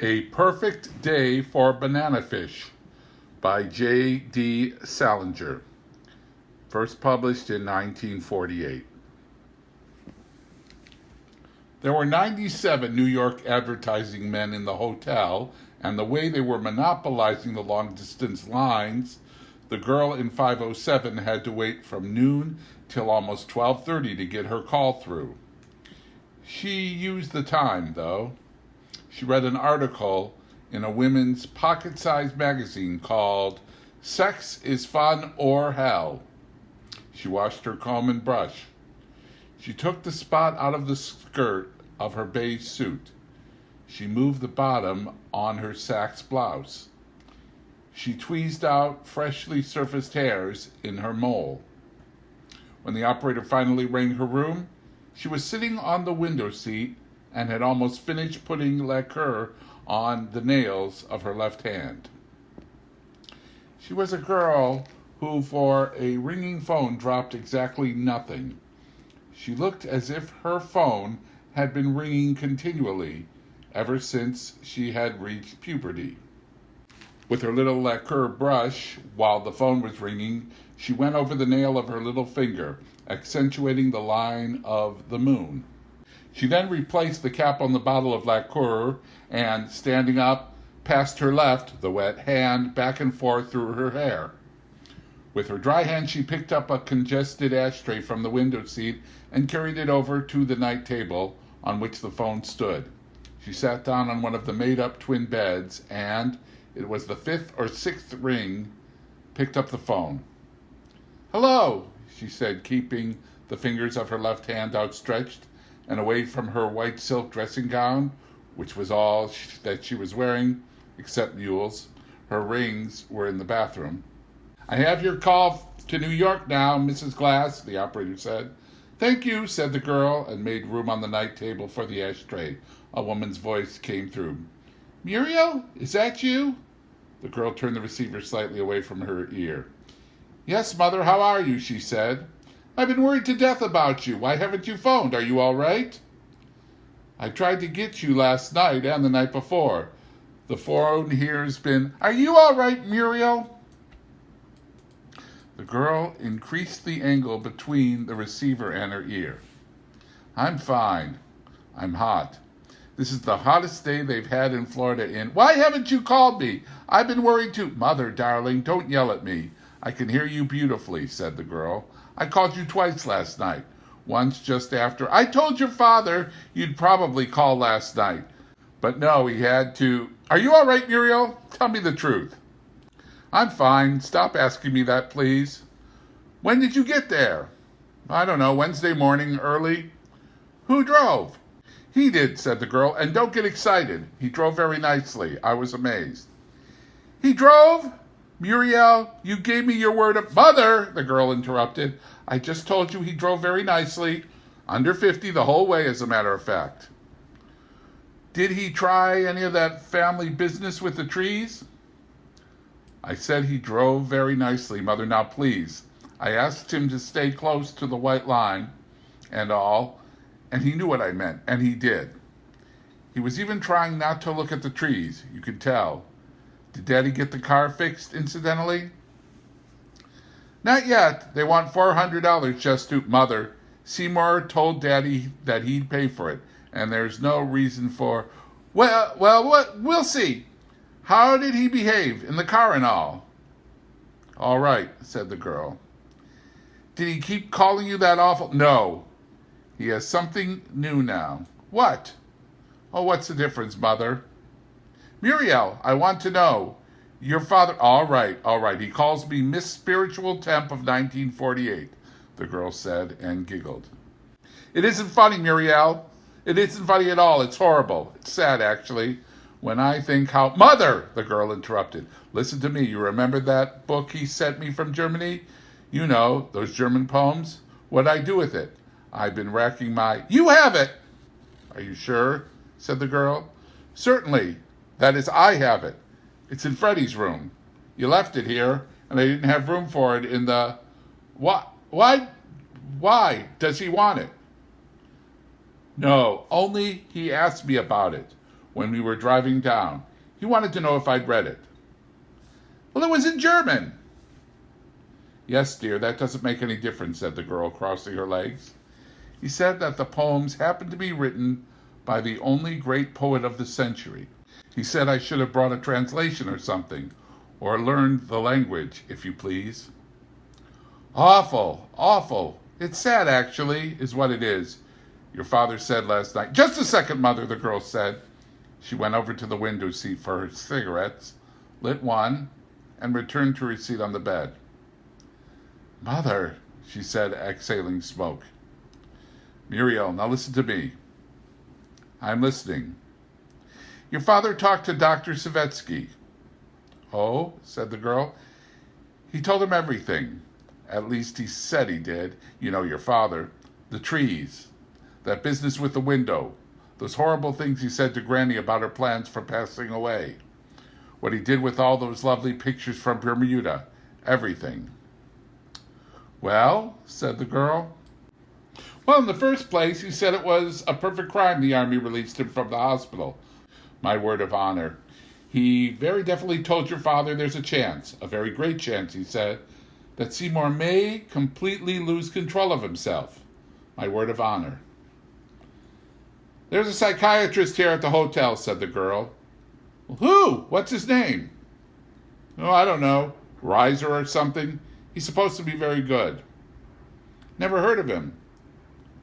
A Perfect Day for Bananafish by J.D. Salinger. First published in 1948. There were 97 New York advertising men in the hotel, and the way they were monopolizing the long-distance lines, the girl in 507 had to wait from noon till almost 12:30 to get her call through. She used the time, though. She read an article in a women's pocket-sized magazine called Sex is Fun or Hell. She washed her comb and brush. She took the spot out of the skirt of her beige suit. She moved the bottom on her Saks blouse. She tweezed out freshly surfaced hairs in her mole. When the operator finally rang her room, she was sitting on the window seat and had almost finished putting lacquer on the nails of her left hand. She was a girl who, for a ringing phone, dropped exactly nothing. She looked as if her phone had been ringing continually ever since she had reached puberty. With her little lacquer brush, while the phone was ringing, she went over the nail of her little finger, accentuating the line of the moon. She then replaced the cap on the bottle of lacquer and, standing up, passed her left, the wet hand, back and forth through her hair. With her dry hand, she picked up a congested ashtray from the window seat and carried it over to the night table on which the phone stood. She sat down on one of the made-up twin beds and, it was the fifth or sixth ring, picked up the phone. "Hello," she said, keeping the fingers of her left hand outstretched and away from her white silk dressing gown, which was all that she was wearing, except mules. Her rings were in the bathroom. "I have your call to New York now, Mrs. Glass," the operator said. "Thank you," said the girl, and made room on the night table for the ashtray. A woman's voice came through. "Muriel, is that you?" The girl turned the receiver slightly away from her ear. "Yes, Mother, how are you?" she said. "I've been worried to death about you. Why haven't you phoned? Are you all right?" "I tried to get you last night and the night before. The phone here's been—" "Are you all right, Muriel?" The girl increased the angle between the receiver and her ear. "I'm fine. I'm hot. This is the hottest day they've had in Florida in—" "Why haven't you called me? I've been worried too—" "Mother, darling, don't yell at me. I can hear you beautifully," said the girl. "I called you twice last night. Once just after—" "I told your father you'd probably call last night. But no, he had to—" "Are you all right, Muriel? Tell me the truth." "I'm fine. Stop asking me that, please." "When did you get there?" "I don't know, Wednesday morning, early." "Who drove?" "He did," said the girl, "and don't get excited. He drove very nicely. I was amazed." "He drove? Muriel, you gave me your word of—" "Mother," the girl interrupted, "I just told you he drove very nicely. Under 50 the whole way, as a matter of fact." "Did he try any of that family business with the trees?" "I said he drove very nicely, Mother. Now, please. I asked him to stay close to the white line and all, and he knew what I meant, and he did. He was even trying not to look at the trees, you could tell. Did Daddy get the car fixed, incidentally?" "Not yet. They want $400 just to—" "Mother, Seymour told Daddy that he'd pay for it, and there's no reason for—" We'll see. How did he behave in the car and all?" "All right," said the girl. "Did he keep calling you that awful—" "No. He has something new now." "What?" "Oh, what's the difference, Mother?" "Muriel, I want to know. Your father—" All right. He calls me Miss Spiritual Temp of 1948, the girl said and giggled. "It isn't funny, Muriel. It isn't funny at all. It's horrible. It's sad, actually. When I think how—" "Mother," the girl interrupted. "Listen to me. You remember that book he sent me from Germany? You know, those German poems? What'd I do with it? I've been racking my—" "You have it!" "Are you sure?" said the girl. "Certainly. That is, I have it. It's in Freddie's room. You left it here, and I didn't have room for it in the—" Why does he want it?" "No, only he asked me about it. when we were driving down. He wanted to know if I'd read it. Well, it was in German. Yes, dear, that doesn't make any difference, said the girl, crossing her legs. He said that the poems happened to be written by the only great poet of the century. He said I should have brought a translation or something, or learned the language, if you please. Awful, awful. It's sad, actually, is what it is, your father said last night. Just a second, Mother, the girl said. She went over to the window seat for her cigarettes, lit one, and returned to her seat on the bed. Mother, she said, exhaling smoke. Muriel, now listen to me. I'm listening. Your father talked to Dr. Savetsky. Oh, said the girl. He told him everything. At least he said he did. You know, your father. The trees. That business with the window. Those horrible things he said to Granny about her plans for passing away. What he did with all those lovely pictures from Bermuda. Everything. Well, said the girl. Well, in the first place, he said it was a perfect crime the Army released him from the hospital. My word of honor. He very definitely told your father there's a chance, a very great chance, he said, that Seymour may completely lose control of himself. My word of honor. There's a psychiatrist here at the hotel, said the girl. Well, who? What's his name? Oh, I don't know. Reiser or something. He's supposed to be very good. Never heard of him.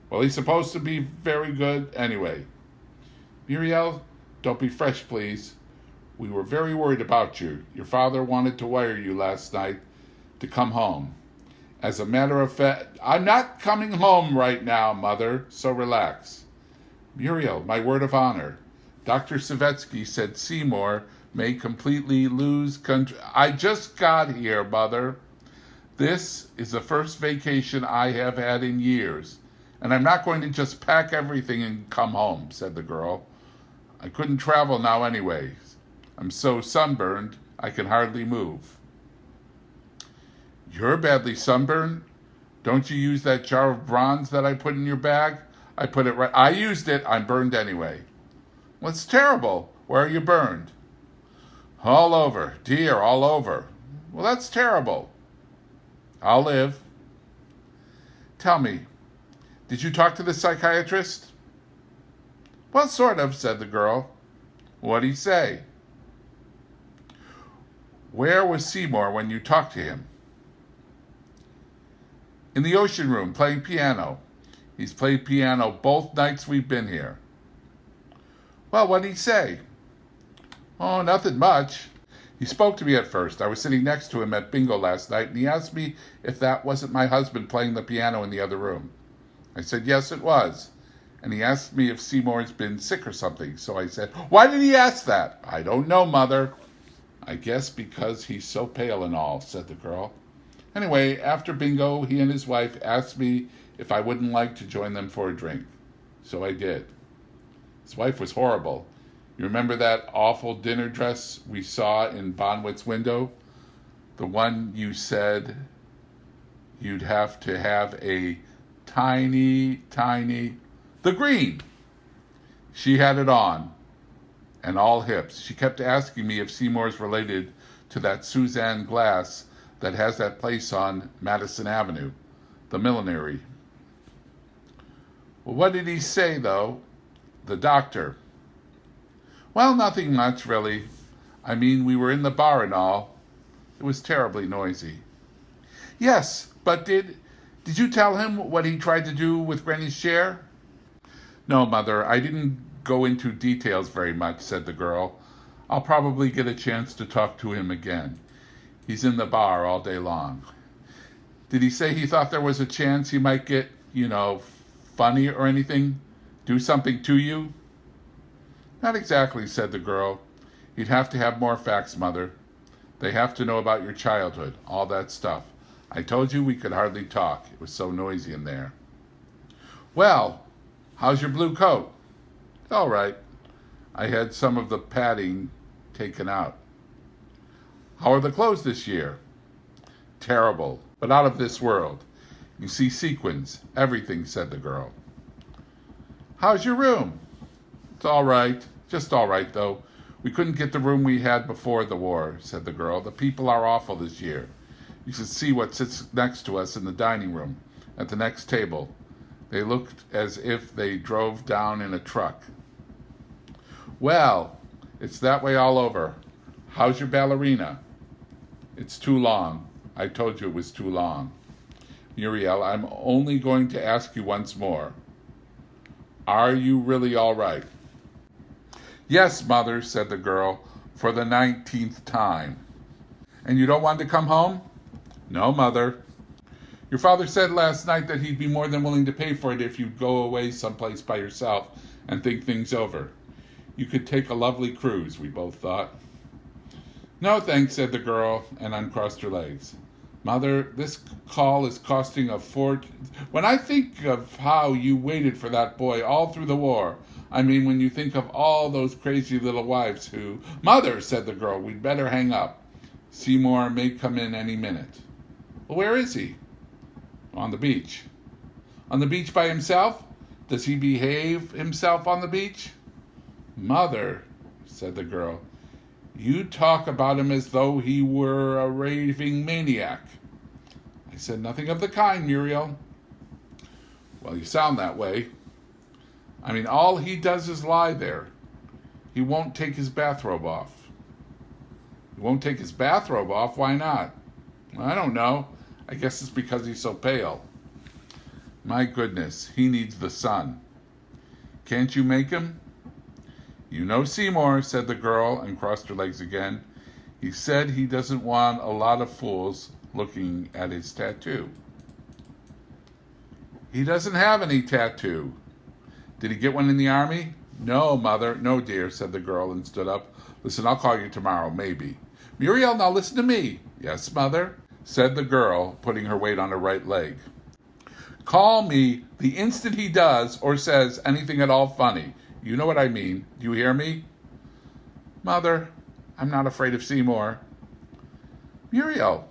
Well, he's supposed to be very good anyway. Muriel, don't be fresh, please. We were very worried about you. Your father wanted to wire you last night to come home. As a matter of fact, I'm not coming home right now, Mother, so relax. Muriel, my word of honor. Dr. Savetsky said Seymour may completely lose control. I just got here, Mother. This is the first vacation I have had in years. And I'm not going to just pack everything and come home, said the girl. I couldn't travel now anyway. I'm so sunburned, I can hardly move. You're badly sunburned? Don't you use that jar of bronze that I put in your bag? I put it right. I used it. I'm burned anyway. Well, it's terrible. Where are you burned? All over. Dear, all over. Well, that's terrible. I'll live. Tell me, did you talk to the psychiatrist? Well, sort of, said the girl. What'd he say? Where was Seymour when you talked to him? In the ocean room, playing piano. He's played piano both nights we've been here. Well, what'd he say? Oh, nothing much. He spoke to me at first. I was sitting next to him at bingo last night, and he asked me if that wasn't my husband playing the piano in the other room. I said, yes, it was. And he asked me if Seymour's been sick or something. So I said, why did he ask that? I don't know, Mother. I guess because he's so pale and all, said the girl. Anyway, after bingo, he and his wife asked me if I wouldn't like to join them for a drink. So I did. His wife was horrible. You remember that awful dinner dress we saw in Bonwit's window? The one you said you'd have to have a tiny, the green. She had it on, and all hips. She kept asking me if Seymour's related to that Suzanne Glass that has that place on Madison Avenue, the millinery. Well, what did he say, though? The doctor. Well, nothing much, really. I mean, we were in the bar and all. It was terribly noisy. Yes, but did you tell him what he tried to do with Granny's chair? No, Mother, I didn't go into details very much, said the girl. I'll probably get a chance to talk to him again. He's in the bar all day long. Did he say he thought there was a chance he might get, funny or anything? Do something to you? Not exactly, said the girl. He'd have to have more facts, Mother. They have to know about your childhood, all that stuff. I told you we could hardly talk. It was so noisy in there. Well, how's your blue coat? All right. I had some of the padding taken out. How are the clothes this year? Terrible, but out of this world. You see sequins, everything, said the girl. How's your room? It's all right. Just all right, though. We couldn't get the room we had before the war, said the girl. The people are awful this year. You should see what sits next to us in the dining room, at the next table. They looked as if they drove down in a truck. Well, it's that way all over. How's your ballerina? It's too long. I told you it was too long. Muriel, I'm only going to ask you once more. Are you really all right? Yes, Mother, said the girl, for the 19th time. And you don't want to come home? No, Mother. Your father said last night that he'd be more than willing to pay for it if you'd go away someplace by yourself and think things over. You could take a lovely cruise, we both thought. No, thanks, said the girl, and uncrossed her legs. Mother, this call is costing a fortune. When I think of how you waited for that boy all through the war, I mean when you think of all those crazy little wives who... Mother, said the girl, we'd better hang up. Seymour may come in any minute. Well, where is he? On the beach. On the beach by himself? Does he behave himself on the beach? Mother, said the girl, you talk about him as though he were a raving maniac. I said nothing of the kind, Muriel. Well, you sound that way. I mean, all he does is lie there. He won't take his bathrobe off. He won't take his bathrobe off? Why not? I don't know. I guess it's because he's so pale. My goodness, he needs the sun. Can't you make him? You know Seymour, said the girl, and crossed her legs again. He said he doesn't want a lot of fools looking at his tattoo. He doesn't have any tattoo. Did he get one in the army? No, Mother. No, dear, said the girl and stood up. Listen, I'll call you tomorrow, maybe. Muriel, now listen to me. Yes, Mother, said the girl, putting her weight on her right leg. Call me the instant he does or says anything at all funny. You know what I mean. Do you hear me? Mother, I'm not afraid of Seymour. Muriel,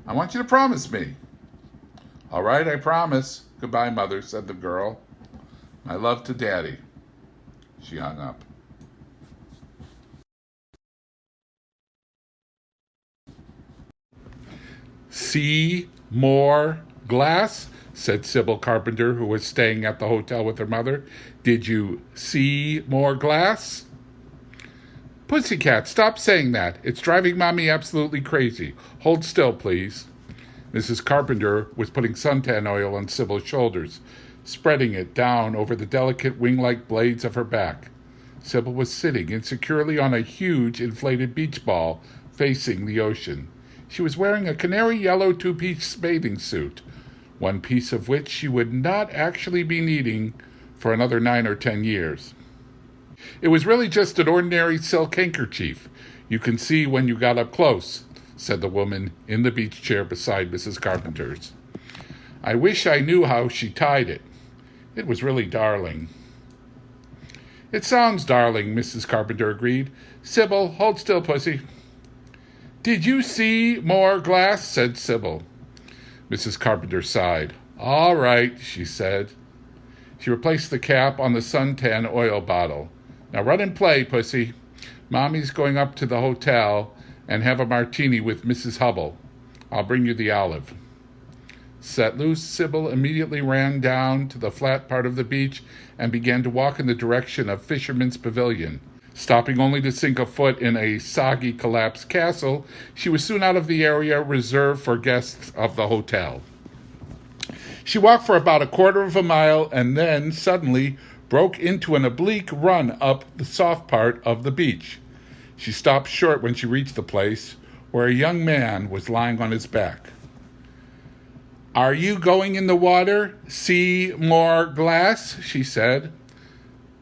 I want you to promise me. All right, I promise. Goodbye, Mother, said the girl. My love to Daddy. She hung up. See more glass? Said Sybil Carpenter, who was staying at the hotel with her mother. Did you see more glass? Pussycat, stop saying that. It's driving Mommy absolutely crazy. Hold still, please. Mrs. Carpenter was putting suntan oil on Sybil's shoulders, spreading it down over the delicate wing-like blades of her back. Sybil was sitting insecurely on a huge inflated beach ball facing the ocean. She was wearing a canary yellow two-piece bathing suit, one piece of which she would not actually be needing for another 9 or 10 years. It was really just an ordinary silk handkerchief. You can see when you got up close, said the woman in the beach chair beside Mrs. Carpenter's. I wish I knew how she tied it. It was really darling. It sounds darling, Mrs. Carpenter agreed. Sybil, hold still, pussy. Did you see more glass? Said Sybil. Mrs. Carpenter sighed. All right, she said. She replaced the cap on the suntan oil bottle. Now run and play, pussy. Mommy's going up to the hotel and have a martini with Mrs. Hubble. I'll bring you the olive. Set loose, Sybil immediately ran down to the flat part of the beach and began to walk in the direction of Fisherman's Pavilion. Stopping only to sink a foot in a soggy, collapsed castle, she was soon out of the area reserved for guests of the hotel. She walked for about a quarter of a mile and then suddenly broke into an oblique run up the soft part of the beach. She stopped short when she reached the place where a young man was lying on his back. Are you going in the water? See more glass? She said.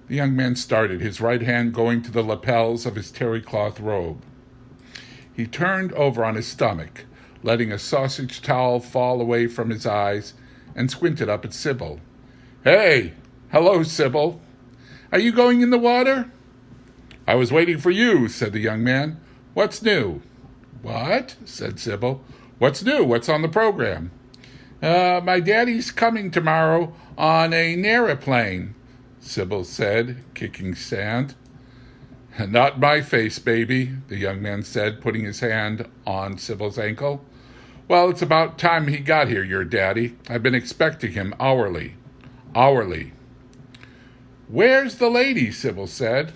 The young man started, his right hand going to the lapels of his terry cloth robe. He turned over on his stomach, letting a sausage towel fall away from his eyes, and squinted up at Sybil. Hey! Hello, Sybil. Are you going in the water? I was waiting for you, said the young man. What's new? What? Said Sybil. What's new? What's on the program? My daddy's coming tomorrow on an aeroplane, Sybil said, kicking sand. Not my face, baby, the young man said, putting his hand on Sybil's ankle. Well, it's about time he got here, your daddy. I've been expecting him hourly. Hourly. Where's the lady? Sybil said.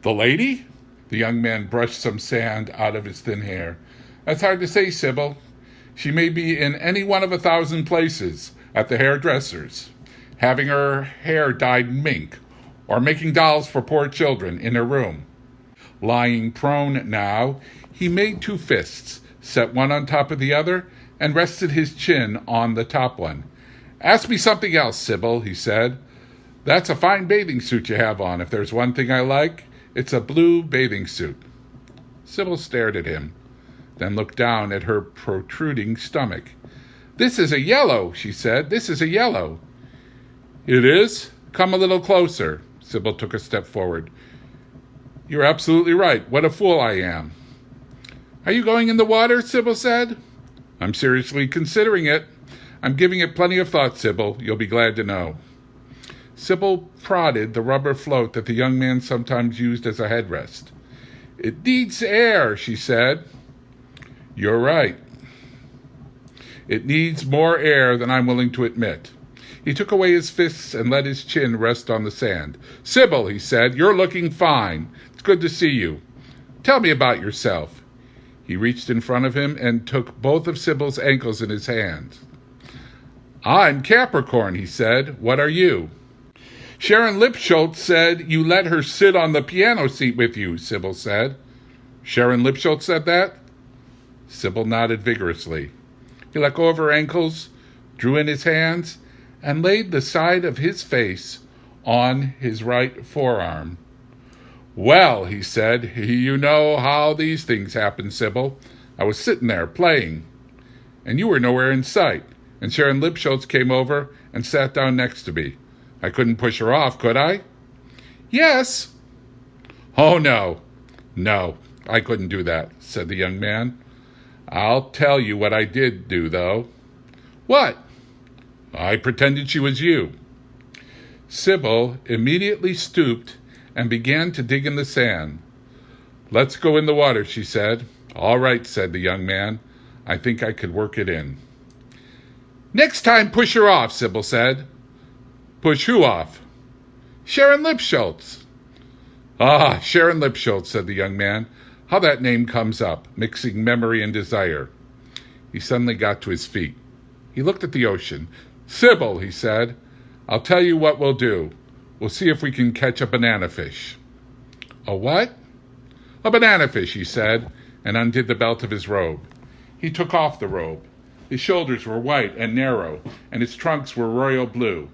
The lady? The young man brushed some sand out of his thin hair. That's hard to say, Sybil. She may be in any one of 1,000 places, at the hairdresser's, having her hair dyed mink, or making dolls for poor children in her room. Lying prone now, he made 2 fists, set one on top of the other, and rested his chin on the top one. Ask me something else, Sybil, he said. That's a fine bathing suit you have on. If there's one thing I like, it's a blue bathing suit. Sybil stared at him, then looked down at her protruding stomach. This is a yellow, she said. This is a yellow. It is? Come a little closer. Sybil took a step forward. You're absolutely right. What a fool I am. Are you going in the water? Sybil said. I'm seriously considering it. I'm giving it plenty of thought, Sybil. You'll be glad to know. Sybil prodded the rubber float that the young man sometimes used as a headrest. It needs air, she said. You're right. It needs more air than I'm willing to admit. He took away his fists and let his chin rest on the sand. Sybil, he said, you're looking fine. It's good to see you. Tell me about yourself. He reached in front of him and took both of Sybil's ankles in his hands. I'm Capricorn, he said. What are you? Sharon Lipschultz said you let her sit on the piano seat with you, Sybil said. Sharon Lipschultz said that? Sybil nodded vigorously. He let go of her ankles, drew in his hands, and laid the side of his face on his right forearm. Well, he said, you know how these things happen, Sybil. I was sitting there playing, and you were nowhere in sight, and Sharon Lipschultz came over and sat down next to me. I couldn't push her off, could I? Yes. Oh, no, I couldn't do that, said the young man. I'll tell you what I did do, though. What? I pretended she was you. Sybil immediately stooped and began to dig in the sand. Let's go in the water, she said. All right, said the young man. I think I could work it in. Next time, push her off, Sybil said. Push who off? Sharon Lipschultz. Ah, Sharon Lipschultz, said the young man. How that name comes up, mixing memory and desire. He suddenly got to his feet. He looked at the ocean. Sybil, he said, I'll tell you what we'll do. We'll see if we can catch a bananafish. A what? A bananafish, he said, and undid the belt of his robe. He took off the robe. His shoulders were white and narrow, and his trunks were royal blue.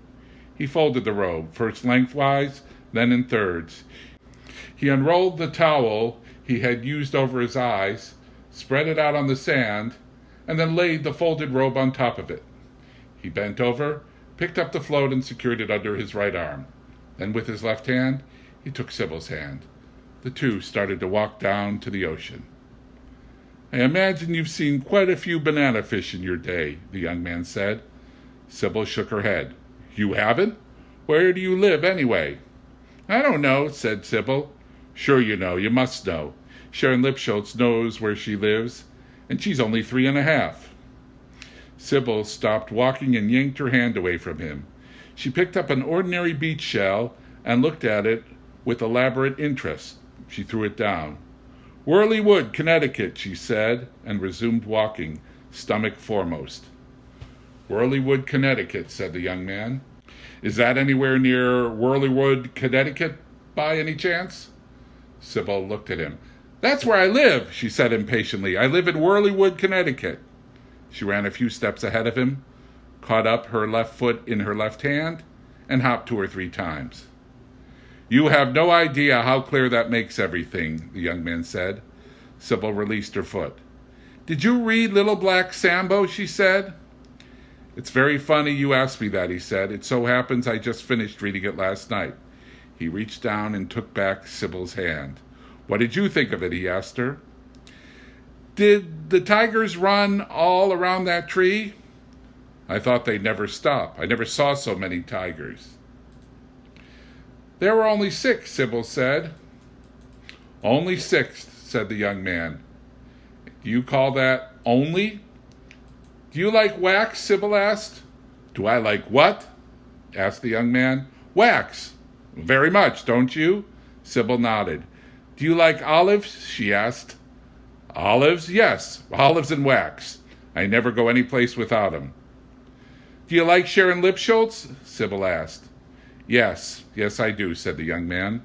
He folded the robe, first lengthwise, then in thirds. He unrolled the towel he had used over his eyes, spread it out on the sand, and then laid the folded robe on top of it. He bent over, picked up the float, and secured it under his right arm. Then with his left hand, he took Sybil's hand. The two started to walk down to the ocean. I imagine you've seen quite a few banana fish in your day, the young man said. Sybil shook her head. You haven't? Where do you live, anyway? I don't know, said Sybil. Sure you know, you must know. Sharon Lipschultz knows where she lives, and she's only 3.5. Sybil stopped walking and yanked her hand away from him. She picked up an ordinary beach shell and looked at it with elaborate interest. She threw it down. Whirly Wood, Connecticut, she said, and resumed walking, stomach foremost. Whirly Wood, Connecticut, said the young man. Is that anywhere near Whirly Wood, Connecticut, by any chance? Sybil looked at him. That's where I live, she said impatiently. I live in Whirly Wood, Connecticut. She ran a few steps ahead of him, caught up her left foot in her left hand, and hopped 2 or 3 times. You have no idea how clear that makes everything, the young man said. Sybil released her foot. Did you read Little Black Sambo, she said. It's very funny you asked me that, he said. It so happens I just finished reading it last night. He reached down and took back Sybil's hand. What did you think of it, he asked her. Did the tigers run all around that tree? I thought they'd never stop. I never saw so many tigers. There were only 6, Sybil said. Only sixth, said the young man. Do you call that only? Do you like wax? Sybil asked. Do I like what? Asked the young man. Wax. Very much, don't you? Sybil nodded. Do you like olives? She asked. Olives? Yes, olives and wax. I never go any place without 'em. Do you like Sharon Lipschultz? Sybil asked. Yes, I do, said the young man.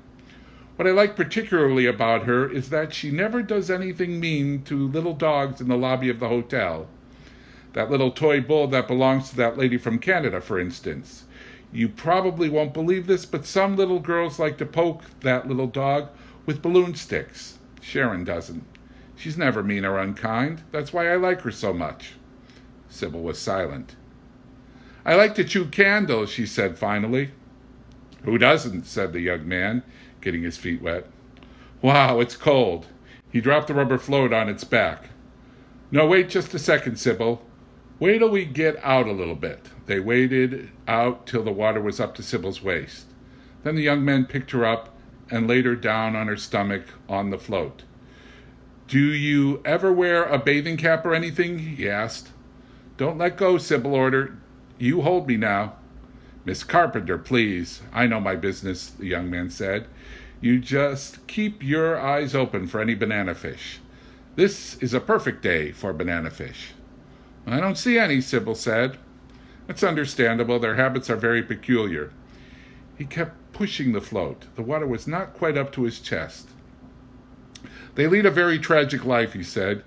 What I like particularly about her is that she never does anything mean to little dogs in the lobby of the hotel. That little toy bull that belongs to that lady from Canada, for instance. You probably won't believe this, but some little girls like to poke that little dog with balloon sticks. Sharon doesn't. She's never mean or unkind. That's why I like her so much. Sybil was silent. I like to chew candles, she said finally. Who doesn't? Said the young man, getting his feet wet. Wow, it's cold. He dropped the rubber float on its back. No, wait just a second, Sybil. Wait till we get out a little bit. They waded out till the water was up to Sybil's waist. Then the young man picked her up and laid her down on her stomach on the float. Do you ever wear a bathing cap or anything? He asked. Don't let go, Sybil ordered. You hold me now. Miss Carpenter, please. I know my business, the young man said. You just keep your eyes open for any bananafish. This is a perfect day for bananafish. I don't see any, Sybil said. It's understandable. Their habits are very peculiar. He kept pushing the float. The water was not quite up to his chest. They lead a very tragic life, he said.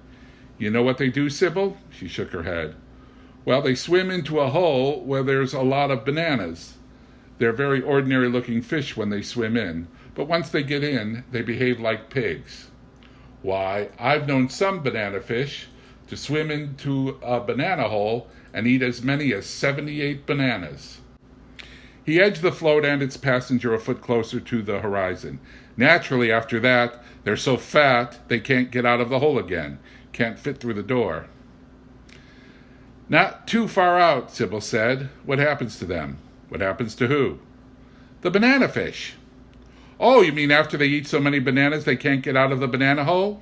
You know what they do, Sybil? She shook her head. Well, they swim into a hole where there's a lot of bananas. They're very ordinary-looking fish when they swim in, but once they get in, they behave like pigs. Why, I've known some banana fish to swim into a banana hole and eat as many as 78 bananas. He edged the float and its passenger a foot closer to the horizon. Naturally, after that, they're so fat they can't get out of the hole again, can't fit through the door. Not too far out, Sybil said. What happens to them? What happens to who? The banana fish. Oh, you mean after they eat so many bananas they can't get out of the banana hole?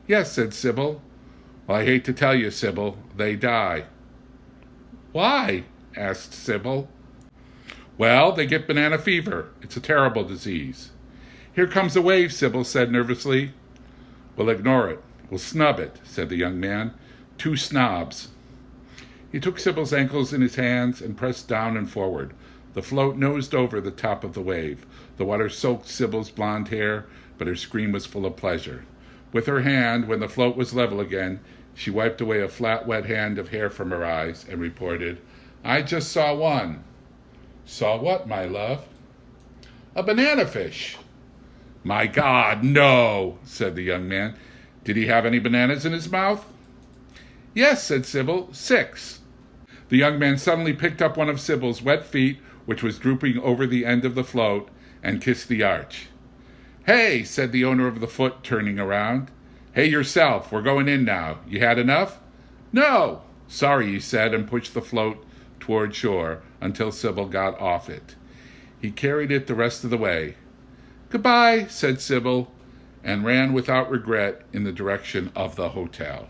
Yes, said Sybil. Well, I hate to tell you, Sybil, they die. Why? Asked Sybil. Well, they get banana fever. It's a terrible disease. Here comes a wave, Sybil said nervously. We'll ignore it. We'll snub it, said the young man. Two snobs. He took Sybil's ankles in his hands and pressed down and forward. The float nosed over the top of the wave. The water soaked Sybil's blonde hair, but her scream was full of pleasure. With her hand, when the float was level again, she wiped away a flat, wet hand of hair from her eyes and reported, I just saw one. Saw what, my love? A banana fish. My God, no, said the young man. Did he have any bananas in his mouth? Yes, said Sybil, 6. The young man suddenly picked up one of Sybil's wet feet, which was drooping over the end of the float, and kissed the arch. Hey, said the owner of the foot, turning around. Hey yourself, we're going in now. You had enough? No. Sorry, he said, and pushed the float toward shore until Sybil got off it. He carried it the rest of the way. Goodbye, said Sybil, and ran without regret in the direction of the hotel.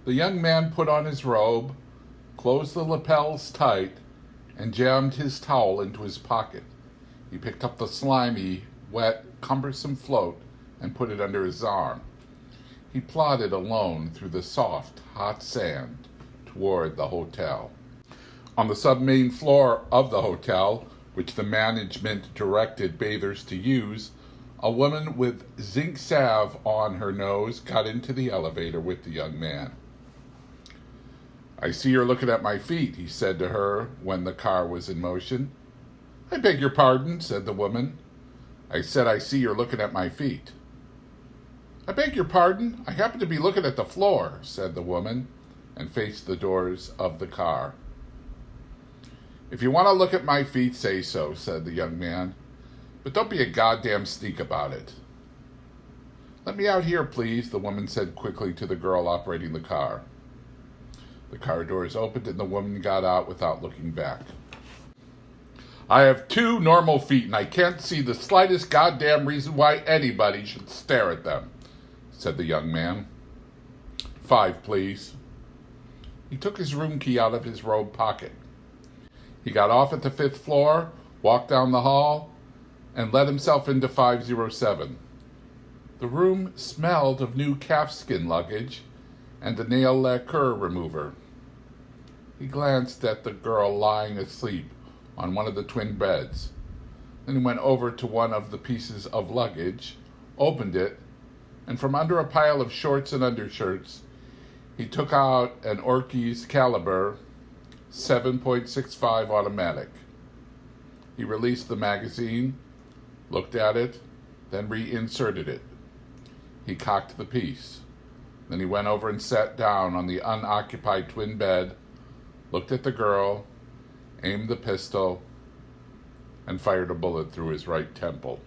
The young man put on his robe, closed the lapels tight, and jammed his towel into his pocket. He picked up the slimy, wet, cumbersome float and put it under his arm. He plodded alone through the soft, hot sand toward the hotel. On the sub-main floor of the hotel, which the management directed bathers to use, a woman with zinc salve on her nose got into the elevator with the young man. I see you're looking at my feet, he said to her when the car was in motion. I beg your pardon, said the woman. I said I see you're looking at my feet. I beg your pardon, I happen to be looking at the floor, said the woman, and faced the doors of the car. If you want to look at my feet, say so, said the young man, but don't be a goddamn sneak about it. Let me out here, please, the woman said quickly to the girl operating the car. The car doors opened and the woman got out without looking back. I have 2 normal feet and I can't see the slightest goddamn reason why anybody should stare at them, said the young man. 5, please. He took his room key out of his robe pocket. He got off at the 5th floor, walked down the hall, and let himself into 507. The room smelled of new calfskin luggage and a nail lacquer remover. He glanced at the girl lying asleep on one of the twin beds. Then he went over to one of the pieces of luggage, opened it, and from under a pile of shorts and undershirts, he took out an Orkey's Caliber 7.65 automatic. He released the magazine, looked at it, then reinserted it. He cocked the piece. Then he went over and sat down on the unoccupied twin bed, looked at the girl, aimed the pistol, and fired a bullet through his right temple.